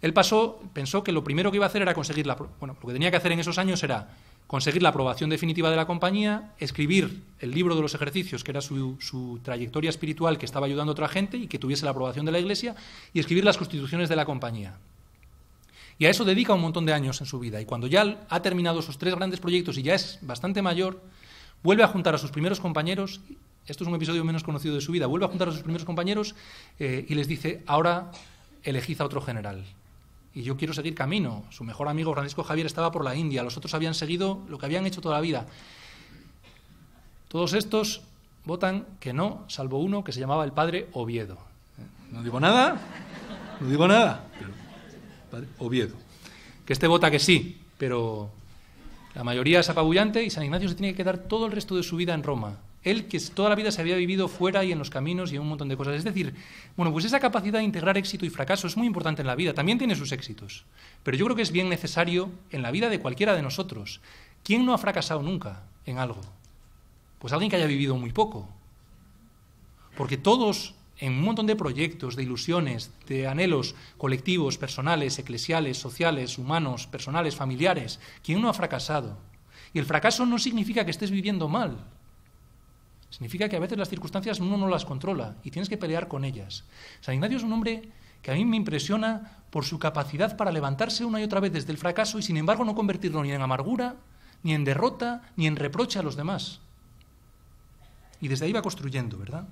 él pensó que lo primero que iba a hacer era conseguir lo que tenía que hacer en esos años era conseguir la aprobación definitiva de la compañía, escribir el libro de los ejercicios, que era su trayectoria espiritual que estaba ayudando a otra gente y que tuviese la aprobación de la Iglesia, y escribir las constituciones de la compañía. Y a eso dedica un montón de años en su vida. Y cuando ya ha terminado esos 3 grandes proyectos y ya es bastante mayor, vuelve a juntar a sus primeros compañeros, esto es un episodio menos conocido de su vida, vuelve a juntar a sus primeros compañeros y les dice, ahora elegid a otro general. Y yo quiero seguir camino. Su mejor amigo Francisco Javier estaba por la India, los otros habían seguido lo que habían hecho toda la vida. Todos estos votan que no, salvo uno que se llamaba el padre Oviedo. No digo nada, No digo nada. Pero, ¿vale? Oviedo. Que este vota que sí, pero la mayoría es apabullante y San Ignacio se tiene que quedar todo el resto de su vida en Roma. Él, que toda la vida se había vivido fuera y en los caminos y en un montón de cosas. Es decir, bueno, pues esa capacidad de integrar éxito y fracaso es muy importante en la vida. También tiene sus éxitos. Pero yo creo que es bien necesario en la vida de cualquiera de nosotros. ¿Quién no ha fracasado nunca en algo? Pues alguien que haya vivido muy poco. Porque todos, en un montón de proyectos, de ilusiones, de anhelos colectivos, personales, eclesiales, sociales, humanos, personales, familiares, ¿quién no ha fracasado? Y el fracaso no significa que estés viviendo mal. Significa que a veces las circunstancias uno no las controla y tienes que pelear con ellas. San Ignacio es un hombre que a mí me impresiona por su capacidad para levantarse una y otra vez desde el fracaso y sin embargo no convertirlo ni en amargura, ni en derrota, ni en reproche a los demás. Y desde ahí va construyendo, ¿verdad?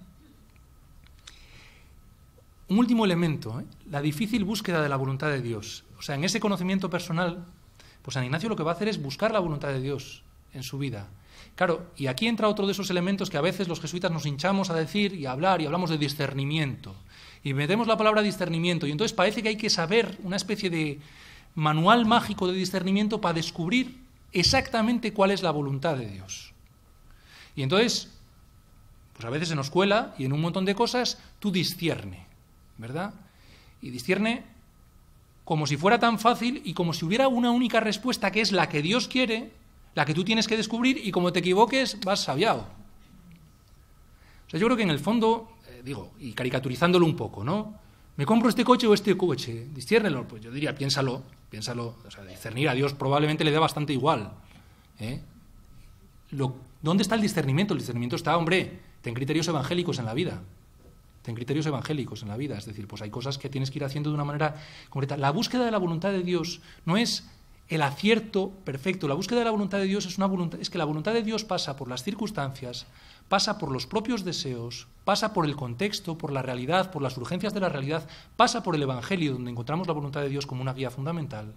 Un último elemento, la difícil búsqueda de la voluntad de Dios. O sea, en ese conocimiento personal, pues San Ignacio lo que va a hacer es buscar la voluntad de Dios en su vida. Claro, y aquí entra otro de esos elementos que a veces los jesuitas nos hinchamos a decir y a hablar, y hablamos de discernimiento. Y metemos la palabra discernimiento, y entonces parece que hay que saber una especie de manual mágico de discernimiento para descubrir exactamente cuál es la voluntad de Dios. Y entonces, pues a veces se nos cuela, y en un montón de cosas, tú discierne, ¿verdad? Y discierne como si fuera tan fácil y como si hubiera una única respuesta que es la que Dios quiere, la que tú tienes que descubrir, y como te equivoques, vas sabiado. O sea, yo creo que en el fondo, y caricaturizándolo un poco, ¿no? ¿Me compro este coche o este coche? Disciérnelo. Pues yo diría, piénsalo. O sea, discernir a Dios probablemente le da bastante igual. ¿Dónde está el discernimiento? El discernimiento está, hombre, ten criterios evangélicos en la vida. Ten criterios evangélicos en la vida. Es decir, pues hay cosas que tienes que ir haciendo de una manera concreta. La búsqueda de la voluntad de Dios no es el acierto perfecto. La búsqueda de la voluntad de Dios es que la voluntad de Dios pasa por las circunstancias, pasa por los propios deseos, pasa por el contexto, por la realidad, por las urgencias de la realidad, pasa por el Evangelio, donde encontramos la voluntad de Dios como una guía fundamental.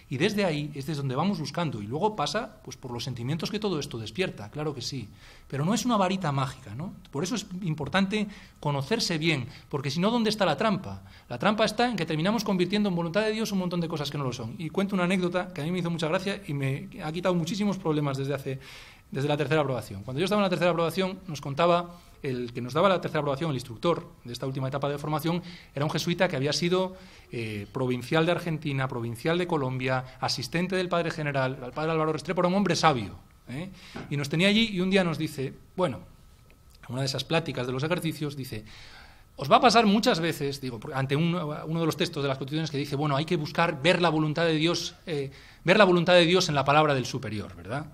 Y desde ahí es desde donde vamos buscando. Y luego pasa pues, por los sentimientos que todo esto despierta, claro que sí. Pero no es una varita mágica, ¿no? Por eso es importante conocerse bien, porque si no, ¿dónde está la trampa? La trampa está en que terminamos convirtiendo en voluntad de Dios un montón de cosas que no lo son. Y cuento una anécdota que a mí me hizo mucha gracia y me ha quitado muchísimos problemas desde la tercera aprobación. Cuando yo estaba en la tercera aprobación, nos contaba el que nos daba la tercera aprobación, el instructor de esta última etapa de formación, era un jesuita que había sido provincial de Argentina, provincial de Colombia, asistente del padre general, el padre Álvaro Restrepo, era un hombre sabio. Y nos tenía allí y un día nos dice, bueno, en una de esas pláticas de los ejercicios, dice, os va a pasar muchas veces, ante uno de los textos de las Constituciones que dice, bueno, hay que buscar ver la voluntad de Dios en la palabra del superior, ¿verdad?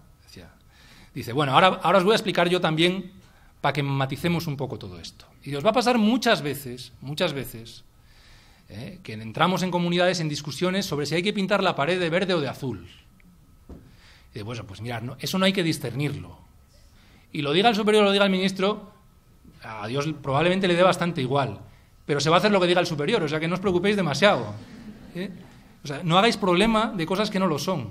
Dice, bueno, ahora os voy a explicar yo también para que maticemos un poco todo esto. Y os va a pasar muchas veces, que entramos en comunidades en discusiones sobre si hay que pintar la pared de verde o de azul. Y bueno, pues mirad, eso no hay que discernirlo. Y lo diga el superior o lo diga el ministro, a Dios probablemente le dé bastante igual, pero se va a hacer lo que diga el superior, o sea que no os preocupéis demasiado. O sea, no hagáis problema de cosas que no lo son.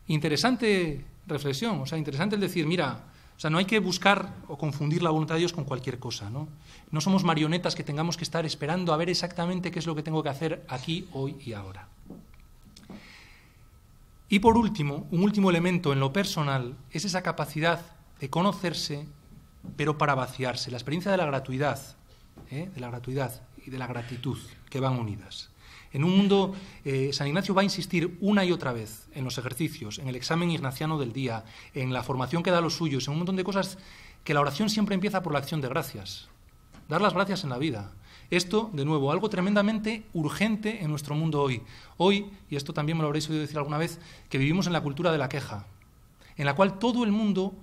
Interesante reflexión, o sea, interesante el decir, mira, o sea, no hay que buscar o confundir la voluntad de Dios con cualquier cosa, ¿no? No somos marionetas que tengamos que estar esperando a ver exactamente qué es lo que tengo que hacer aquí, hoy y ahora. Y por último, un último elemento en lo personal es esa capacidad de conocerse, pero para vaciarse, la experiencia de la gratuidad y de la gratitud que van unidas. En un mundo, San Ignacio va a insistir una y otra vez en los ejercicios, en el examen ignaciano del día, en la formación que da a los suyos, en un montón de cosas, que la oración siempre empieza por la acción de gracias. Dar las gracias en la vida. Esto, de nuevo, algo tremendamente urgente en nuestro mundo hoy. Hoy, y esto también me lo habréis oído decir alguna vez, que vivimos en la cultura de la queja, en la cual todo el mundo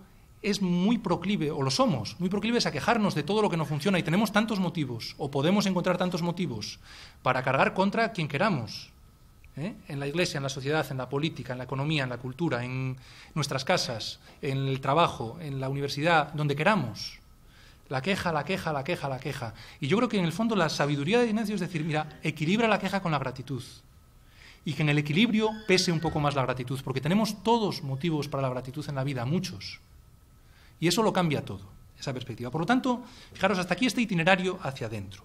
es muy proclive, o lo somos, muy proclives a quejarnos de todo lo que no funciona, y tenemos tantos motivos, o podemos encontrar tantos motivos, para cargar contra quien queramos, en la Iglesia, en la sociedad, en la política, en la economía, en la cultura, en nuestras casas, en el trabajo, en la universidad, donde queramos. La queja. Y yo creo que en el fondo la sabiduría de Ignacio es decir, mira, equilibra la queja con la gratitud. Y que en el equilibrio pese un poco más la gratitud, porque tenemos todos motivos para la gratitud en la vida, muchos. Y eso lo cambia todo, esa perspectiva. Por lo tanto, fijaros, hasta aquí este itinerario hacia adentro.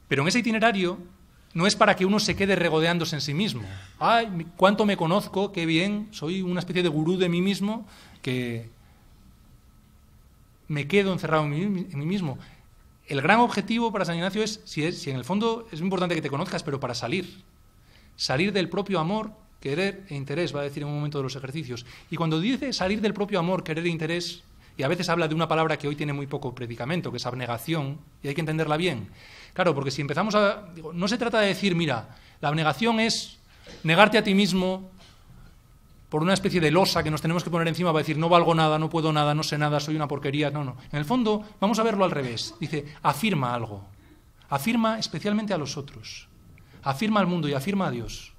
Pero en ese itinerario no es para que uno se quede regodeándose en sí mismo. ¡Ay, cuánto me conozco, qué bien! Soy una especie de gurú de mí mismo que me quedo encerrado en mí mismo. El gran objetivo para San Ignacio es, si en el fondo es muy importante que te conozcas, pero para salir del propio amor, querer e interés, va a decir en un momento de los ejercicios. Y cuando dice salir del propio amor, querer e interés, y a veces habla de una palabra que hoy tiene muy poco predicamento, que es abnegación, y hay que entenderla bien. Claro, porque si empezamos no se trata de decir, mira, la abnegación es negarte a ti mismo por una especie de losa que nos tenemos que poner encima para decir, no valgo nada, no puedo nada, no sé nada, soy una porquería. No, no. En el fondo, vamos a verlo al revés. Dice, afirma algo. Afirma especialmente a los otros. Afirma al mundo y afirma a Dios.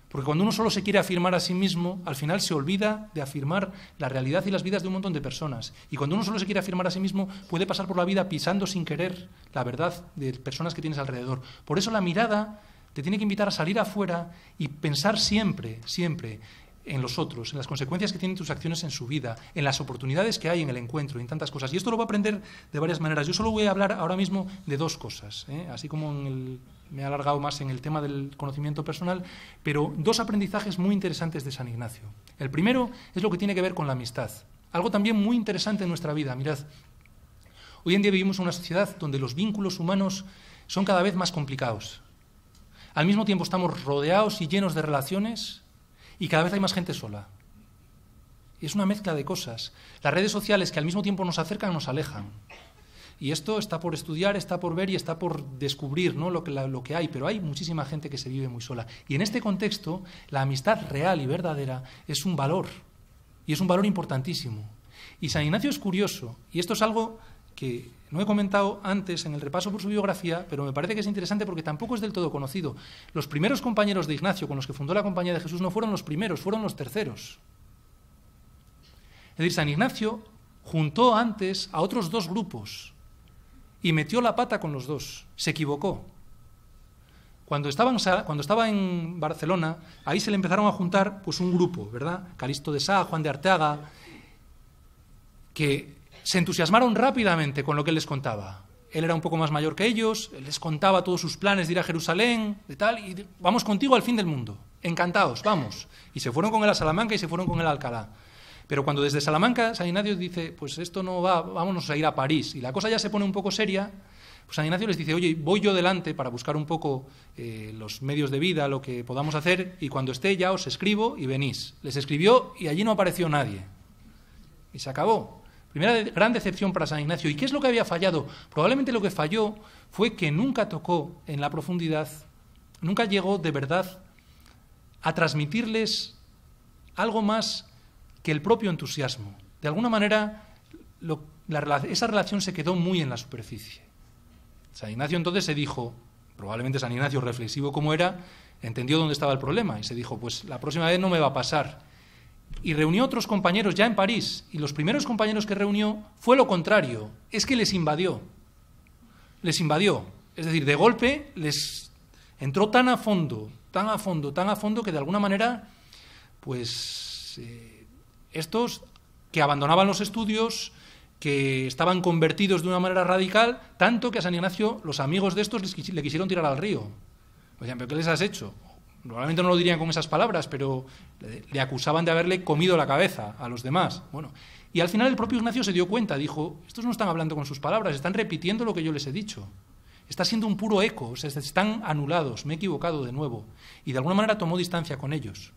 Porque cuando uno solo se quiere afirmar a sí mismo, al final se olvida de afirmar la realidad y las vidas de un montón de personas. Y cuando uno solo se quiere afirmar a sí mismo, puede pasar por la vida pisando sin querer la verdad de personas que tienes alrededor. Por eso la mirada te tiene que invitar a salir afuera y pensar siempre, siempre en los otros, en las consecuencias que tienen tus acciones en su vida, en las oportunidades que hay en el encuentro, en tantas cosas. Y esto lo voy a aprender de varias maneras. Yo solo voy a hablar ahora mismo de dos cosas, así como me he alargado más en el tema del conocimiento personal, pero dos aprendizajes muy interesantes de San Ignacio. El primero es lo que tiene que ver con la amistad, algo también muy interesante en nuestra vida. Mirad, hoy en día vivimos en una sociedad donde los vínculos humanos son cada vez más complicados. Al mismo tiempo estamos rodeados y llenos de relaciones y cada vez hay más gente sola. Y es una mezcla de cosas. Las redes sociales que al mismo tiempo nos acercan, nos alejan. Y esto está por estudiar, está por ver y está por descubrir, ¿no? lo que hay, pero hay muchísima gente que se vive muy sola. Y en este contexto, la amistad real y verdadera es un valor, y es un valor importantísimo. Y San Ignacio es curioso, y esto es algo que no he comentado antes en el repaso por su biografía, pero me parece que es interesante porque tampoco es del todo conocido. Los primeros compañeros de Ignacio con los que fundó la Compañía de Jesús no fueron los primeros, fueron los terceros. Es decir, San Ignacio juntó antes a otros dos grupos y metió la pata con los dos, se equivocó. Cuando estaba en Barcelona, ahí se le empezaron a juntar pues un grupo, ¿verdad? Calixto de Sá, Juan de Arteaga, que se entusiasmaron rápidamente con lo que él les contaba. Él era un poco más mayor que ellos, él les contaba todos sus planes de ir a Jerusalén, de tal, y vamos contigo al fin del mundo, encantados, vamos. Y se fueron con él a Salamanca y se fueron con él a Alcalá. Pero cuando desde Salamanca San Ignacio dice, pues esto no va, vámonos a ir a París, y la cosa ya se pone un poco seria, pues San Ignacio les dice, oye, voy yo delante para buscar un poco los medios de vida, lo que podamos hacer, y cuando esté ya os escribo y venís. Les escribió y allí no apareció nadie. Y se acabó. Primera gran decepción para San Ignacio. ¿Y qué es lo que había fallado? Probablemente lo que falló fue que nunca tocó en la profundidad, nunca llegó de verdad a transmitirles algo más que el propio entusiasmo. De alguna manera, esa relación se quedó muy en la superficie. San Ignacio entonces se dijo, probablemente San Ignacio, reflexivo como era, entendió dónde estaba el problema y se dijo, pues la próxima vez no me va a pasar. Y reunió otros compañeros ya en París, y los primeros compañeros que reunió fue lo contrario, es que les invadió. Les invadió. Es decir, de golpe les entró tan a fondo, que de alguna manera, pues estos que abandonaban los estudios, que estaban convertidos de una manera radical, tanto que a San Ignacio los amigos de estos le quisieron tirar al río. Oigan, ¿pero qué les has hecho? Probablemente no lo dirían con esas palabras, pero le acusaban de haberle comido la cabeza a los demás. Bueno, y al final el propio Ignacio se dio cuenta, dijo, estos no están hablando con sus palabras, están repitiendo lo que yo les he dicho. Está siendo un puro eco, o sea, están anulados, me he equivocado de nuevo. Y de alguna manera tomó distancia con ellos.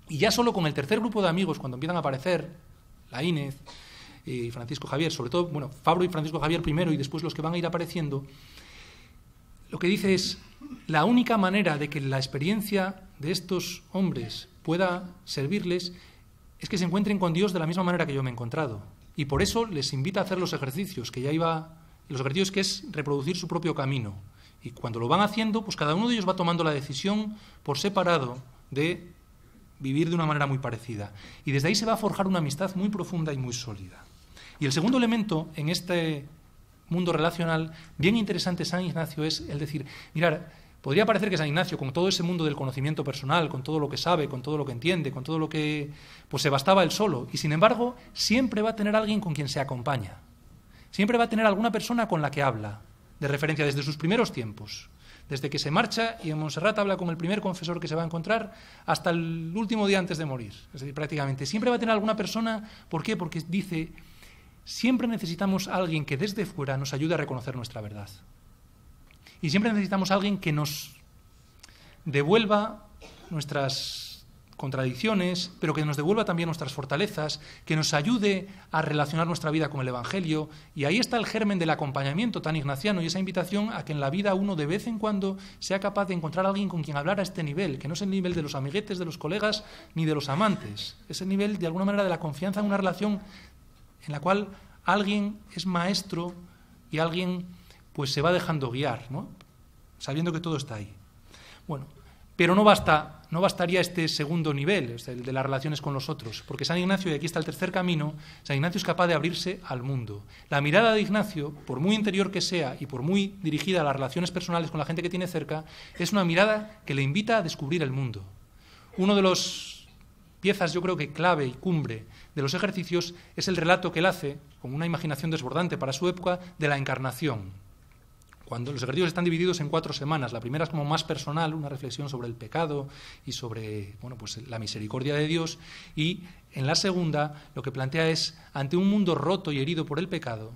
Y ya solo con el tercer grupo de amigos, cuando empiezan a aparecer, la Inés y Francisco Javier, sobre todo, bueno, Fabro y Francisco Javier primero y después los que van a ir apareciendo, lo que dice es, la única manera de que la experiencia de estos hombres pueda servirles es que se encuentren con Dios de la misma manera que yo me he encontrado. Y por eso les invita a hacer los ejercicios, que ya iba, los ejercicios que es reproducir su propio camino. Y cuando lo van haciendo, pues cada uno de ellos va tomando la decisión por separado de vivir de una manera muy parecida. Y desde ahí se va a forjar una amistad muy profunda y muy sólida. Y el segundo elemento en este mundo relacional, bien interesante San Ignacio, es el decir, mirar, podría parecer que San Ignacio, con todo ese mundo del conocimiento personal, con todo lo que sabe, con todo lo que entiende, con todo lo que, pues se bastaba él solo, y sin embargo, siempre va a tener alguien con quien se acompaña. Siempre va a tener alguna persona con la que habla, de referencia desde sus primeros tiempos. Desde que se marcha y en Montserrat habla con el primer confesor que se va a encontrar hasta el último día antes de morir. Es decir, prácticamente siempre va a tener alguna persona. ¿Por qué? Porque dice, siempre necesitamos a alguien que desde fuera nos ayude a reconocer nuestra verdad. Y siempre necesitamos a alguien que nos devuelva nuestras contradicciones, pero que nos devuelva también nuestras fortalezas, que nos ayude a relacionar nuestra vida con el Evangelio. Y ahí está el germen del acompañamiento tan ignaciano y esa invitación a que en la vida uno de vez en cuando sea capaz de encontrar a alguien con quien hablar a este nivel, que no es el nivel de los amiguetes, de los colegas, ni de los amantes. Es el nivel, de alguna manera, de la confianza en una relación en la cual alguien es maestro y alguien pues se va dejando guiar, ¿no? Sabiendo que todo está ahí. Bueno, pero no bastaría este segundo nivel, el de las relaciones con los otros, porque San Ignacio, y aquí está el tercer camino, San Ignacio es capaz de abrirse al mundo. La mirada de Ignacio, por muy interior que sea y por muy dirigida a las relaciones personales con la gente que tiene cerca, es una mirada que le invita a descubrir el mundo. Uno de los piezas, yo creo que clave y cumbre de los ejercicios es el relato que él hace, con una imaginación desbordante para su época, de la encarnación. Cuando los ejercicios están divididos en 4 semanas, la primera es como más personal, una reflexión sobre el pecado y sobre pues la misericordia de Dios, y en la segunda lo que plantea es, ante un mundo roto y herido por el pecado,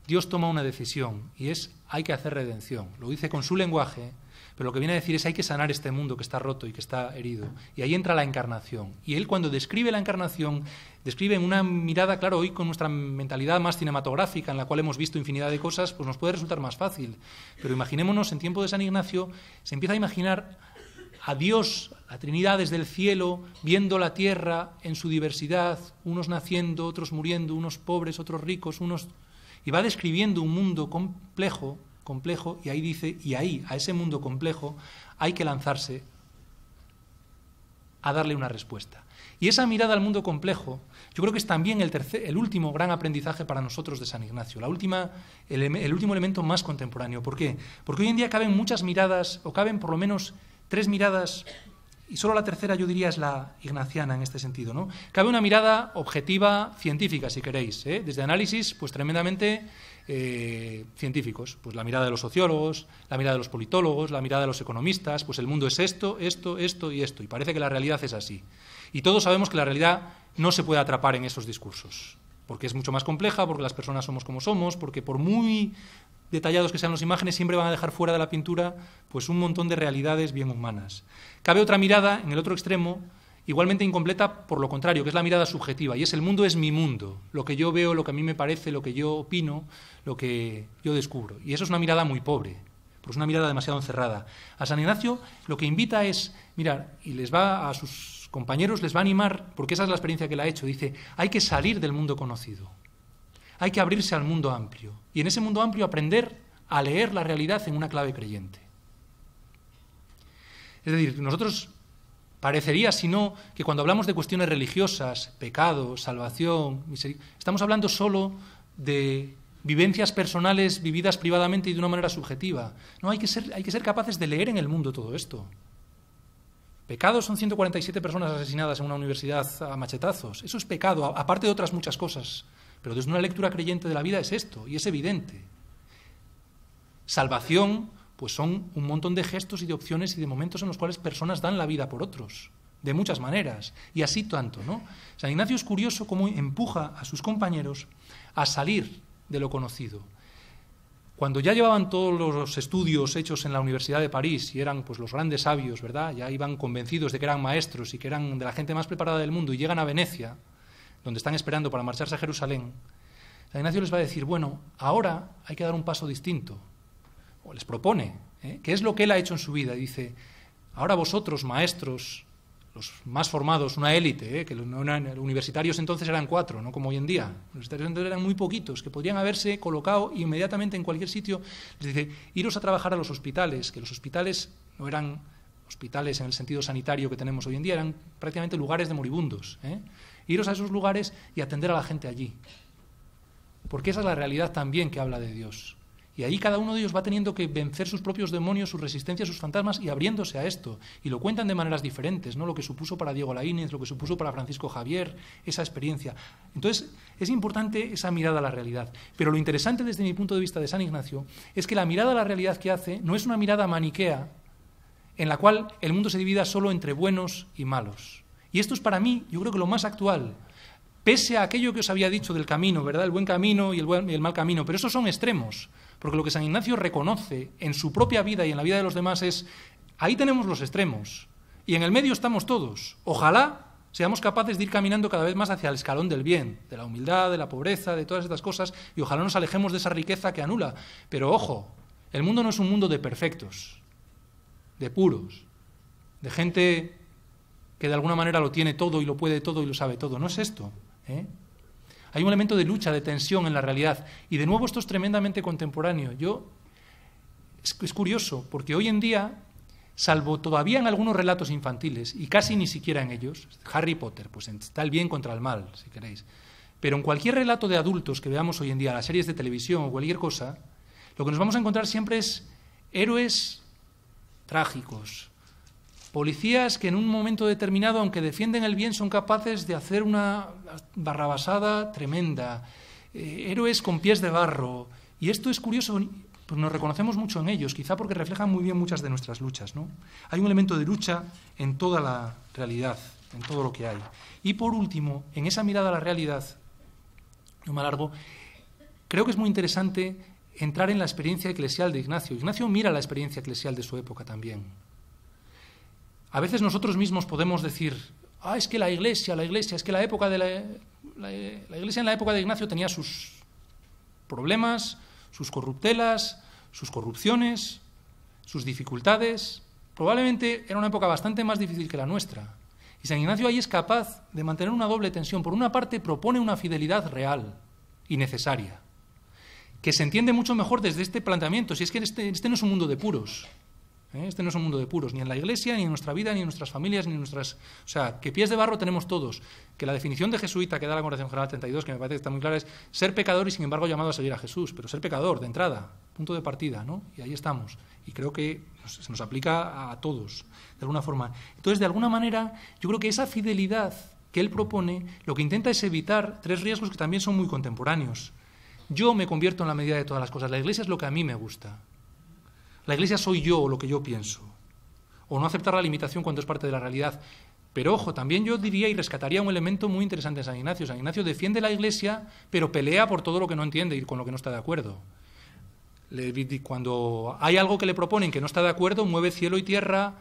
Dios toma una decisión y es, hay que hacer redención. Lo dice con su lenguaje, pero lo que viene a decir es, hay que sanar este mundo que está roto y que está herido. Y ahí entra la encarnación. Y él, cuando describe la encarnación, describe en una mirada, claro, hoy con nuestra mentalidad más cinematográfica, en la cual hemos visto infinidad de cosas, pues nos puede resultar más fácil. Pero imaginémonos, en tiempo de San Ignacio, se empieza a imaginar a Dios, la Trinidad desde el cielo, viendo la tierra en su diversidad, unos naciendo, otros muriendo, unos pobres, otros ricos, y va describiendo un mundo complejo, y ahí dice, y ahí, a ese mundo complejo, hay que lanzarse a darle una respuesta. Y esa mirada al mundo complejo, yo creo que es también el último gran aprendizaje para nosotros de San Ignacio, el último elemento más contemporáneo. ¿Por qué? Porque hoy en día caben muchas miradas, o caben por lo menos 3 miradas, y solo la tercera yo diría es la ignaciana en este sentido, ¿no? Cabe una mirada objetiva, científica, si queréis, desde análisis pues tremendamente científicos, pues la mirada de los sociólogos, la mirada de los politólogos, la mirada de los economistas, pues el mundo es esto, esto, esto y esto, y parece que la realidad es así. Y todos sabemos que la realidad no se puede atrapar en esos discursos, porque es mucho más compleja, porque las personas somos como somos, porque por muy detallados que sean las imágenes, siempre van a dejar fuera de la pintura pues un montón de realidades bien humanas. Cabe otra mirada, en el otro extremo, igualmente incompleta por lo contrario, que es la mirada subjetiva, y es el mundo es mi mundo, lo que yo veo, lo que a mí me parece, lo que yo opino, lo que yo descubro. Y eso es una mirada muy pobre, porque es una mirada demasiado encerrada. A San Ignacio lo que invita es, mirar, y les va a sus compañeros, les va a animar, porque esa es la experiencia que él ha hecho, dice, hay que salir del mundo conocido, hay que abrirse al mundo amplio, y en ese mundo amplio aprender a leer la realidad en una clave creyente. Es decir, nosotros parecería, si no, que cuando hablamos de cuestiones religiosas, pecado, salvación, misericordia, estamos hablando solo de vivencias personales vividas privadamente y de una manera subjetiva. No, hay que ser capaces de leer en el mundo todo esto. Pecados son 147 personas asesinadas en una universidad a machetazos. Eso es pecado, aparte de otras muchas cosas. Pero desde una lectura creyente de la vida es esto, y es evidente. Salvación, pues son un montón de gestos y de opciones y de momentos en los cuales personas dan la vida por otros, de muchas maneras, y así tanto, ¿no? San Ignacio es curioso cómo empuja a sus compañeros a salir de lo conocido. Cuando ya llevaban todos los estudios hechos en la Universidad de París y eran pues los grandes sabios, ¿verdad? Ya iban convencidos de que eran maestros y que eran de la gente más preparada del mundo y llegan a Venecia, donde están esperando para marcharse a Jerusalén, San Ignacio les va a decir, bueno, ahora hay que dar un paso distinto. O les propone, ¿qué es lo que él ha hecho en su vida? Dice, ahora vosotros, maestros, los más formados, una élite, que no eran, universitarios entonces eran 4, no como hoy en día. Los universitarios entonces eran muy poquitos, que podrían haberse colocado inmediatamente en cualquier sitio. Les dice, iros a trabajar a los hospitales, que los hospitales no eran hospitales en el sentido sanitario que tenemos hoy en día, eran prácticamente lugares de moribundos. Iros a esos lugares y atender a la gente allí. Porque esa es la realidad también que habla de Dios. Y ahí cada uno de ellos va teniendo que vencer sus propios demonios, sus resistencias, sus fantasmas y abriéndose a esto. Y lo cuentan de maneras diferentes, ¿no? Lo que supuso para Diego Laínez, lo que supuso para Francisco Javier, esa experiencia. Entonces, es importante esa mirada a la realidad. Pero lo interesante desde mi punto de vista de San Ignacio es que la mirada a la realidad que hace no es una mirada maniquea en la cual el mundo se divida solo entre buenos y malos. Y esto es para mí, yo creo que lo más actual. Pese a aquello que os había dicho del camino, ¿verdad? El buen camino y el mal camino. Pero esos son extremos. Porque lo que San Ignacio reconoce en su propia vida y en la vida de los demás es, ahí tenemos los extremos, y en el medio estamos todos. Ojalá seamos capaces de ir caminando cada vez más hacia el escalón del bien, de la humildad, de la pobreza, de todas estas cosas, y ojalá nos alejemos de esa riqueza que anula. Pero ojo, el mundo no es un mundo de perfectos, de puros, de gente que de alguna manera lo tiene todo y lo puede todo y lo sabe todo. No es esto, ¿eh? Hay un elemento de lucha, de tensión en la realidad. Y de nuevo esto es tremendamente contemporáneo. Es curioso, porque hoy en día, salvo todavía en algunos relatos infantiles, y casi ni siquiera en ellos, Harry Potter, pues está el bien contra el mal, si queréis. Pero en cualquier relato de adultos que veamos hoy en día, las series de televisión o cualquier cosa, lo que nos vamos a encontrar siempre es héroes trágicos, policías que en un momento determinado, aunque defienden el bien, son capaces de hacer una barrabasada tremenda. Héroes con pies de barro. Y esto es curioso, pues nos reconocemos mucho en ellos, quizá porque reflejan muy bien muchas de nuestras luchas, ¿no? Hay un elemento de lucha en toda la realidad, en todo lo que hay. Y por último, en esa mirada a la realidad, no me alargo, creo que es muy interesante entrar en la experiencia eclesial de Ignacio. Ignacio mira la experiencia eclesial de su época también. A veces nosotros mismos podemos decir, es que la Iglesia, es que la época de la Iglesia en la época de Ignacio tenía sus problemas, sus corruptelas, sus corrupciones, sus dificultades. Probablemente era una época bastante más difícil que la nuestra. Y San Ignacio ahí es capaz de mantener una doble tensión. Por una parte propone una fidelidad real y necesaria, que se entiende mucho mejor desde este planteamiento, si es que este no es un mundo de puros. Este no es un mundo de puros, ni en la Iglesia, ni en nuestra vida, ni en nuestras familias, ni en nuestras... O sea, que pies de barro tenemos todos. Que la definición de jesuita que da la Congregación General 32, que me parece que está muy clara, es ser pecador y sin embargo llamado a seguir a Jesús. Pero ser pecador, de entrada, punto de partida, ¿no? Y ahí estamos. Y creo que se nos aplica a todos, de alguna forma. Entonces, de alguna manera, yo creo que esa fidelidad que él propone, lo que intenta es evitar tres riesgos que también son muy contemporáneos. Yo me convierto en la medida de todas las cosas. La Iglesia es lo que a mí me gusta. La Iglesia soy yo o lo que yo pienso. O no aceptar la limitación cuando es parte de la realidad. Pero ojo, también yo diría y rescataría un elemento muy interesante en San Ignacio. San Ignacio defiende la Iglesia, pero pelea por todo lo que no entiende y con lo que no está de acuerdo. Cuando hay algo que le proponen que no está de acuerdo, mueve cielo y tierra,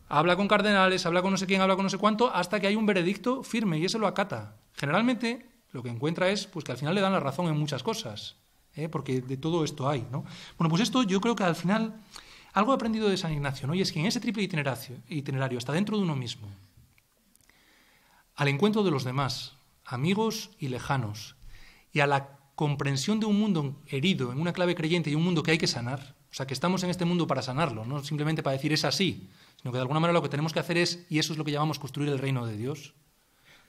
habla con cardenales, habla con no sé quién, habla con no sé cuánto, hasta que hay un veredicto firme y ese lo acata. Generalmente lo que encuentra es pues, que al final le dan la razón en muchas cosas. Porque de todo esto hay, ¿no? Bueno, pues esto yo creo que al final algo he aprendido de San Ignacio, ¿no? Y es que en ese triple itinerario está dentro de uno mismo, al encuentro de los demás, amigos y lejanos, y a la comprensión de un mundo herido en una clave creyente y un mundo que hay que sanar, o sea, que estamos en este mundo para sanarlo, no simplemente para decir es así, sino que de alguna manera lo que tenemos que hacer es, y eso es lo que llamamos construir el reino de Dios.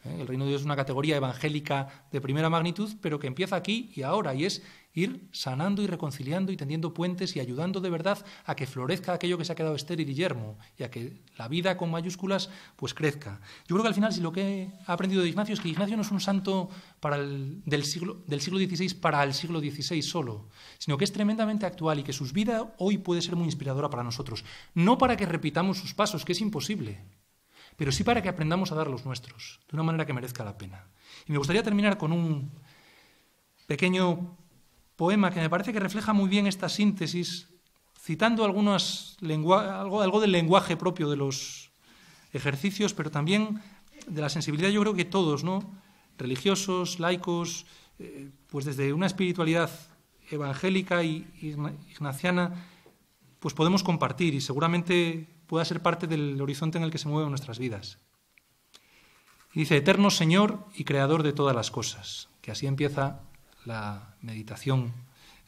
El reino de Dios es una categoría evangélica de primera magnitud, pero que empieza aquí y ahora, y es ir sanando y reconciliando y tendiendo puentes y ayudando de verdad a que florezca aquello que se ha quedado estéril y yermo, y a que la vida con mayúsculas pues crezca. Yo creo que al final, si lo que he aprendido de Ignacio es que Ignacio no es un santo del siglo XVI para el siglo XVI solo, sino que es tremendamente actual y que su vida hoy puede ser muy inspiradora para nosotros. No para que repitamos sus pasos, que es imposible, pero sí para que aprendamos a dar los nuestros, de una manera que merezca la pena. Y me gustaría terminar con un pequeño poema que me parece que refleja muy bien esta síntesis, citando algo del lenguaje propio de los ejercicios, pero también de la sensibilidad, yo creo que todos, ¿no? Religiosos, laicos, pues desde una espiritualidad evangélica y ignaciana, pues podemos compartir y seguramente pueda ser parte del horizonte en el que se mueven nuestras vidas. Y dice, eterno Señor y Creador de todas las cosas, que así empieza la meditación,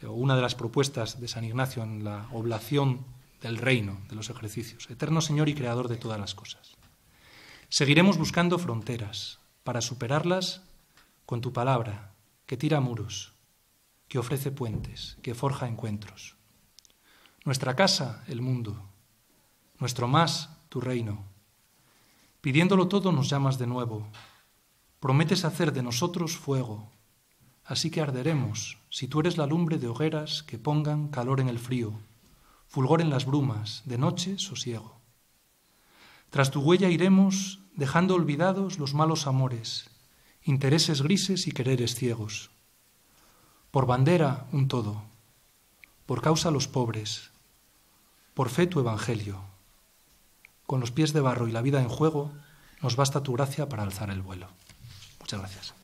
o una de las propuestas de San Ignacio en la oblación del reino, de los ejercicios. Eterno Señor y Creador de todas las cosas. Seguiremos buscando fronteras para superarlas con tu palabra, que tira muros. que ofrece puentes, que forja encuentros. Nuestra casa, el mundo. Nuestro más, tu reino. Pidiéndolo todo nos llamas de nuevo. Prometes hacer de nosotros fuego. Así que arderemos, si tú eres la lumbre de hogueras que pongan calor en el frío, fulgor en las brumas, de noche sosiego. Tras tu huella iremos, dejando olvidados los malos amores, intereses grises y quereres ciegos. Por bandera un todo, por causa los pobres, por fe tu evangelio. Con los pies de barro y la vida en juego, nos basta tu gracia para alzar el vuelo. Muchas gracias.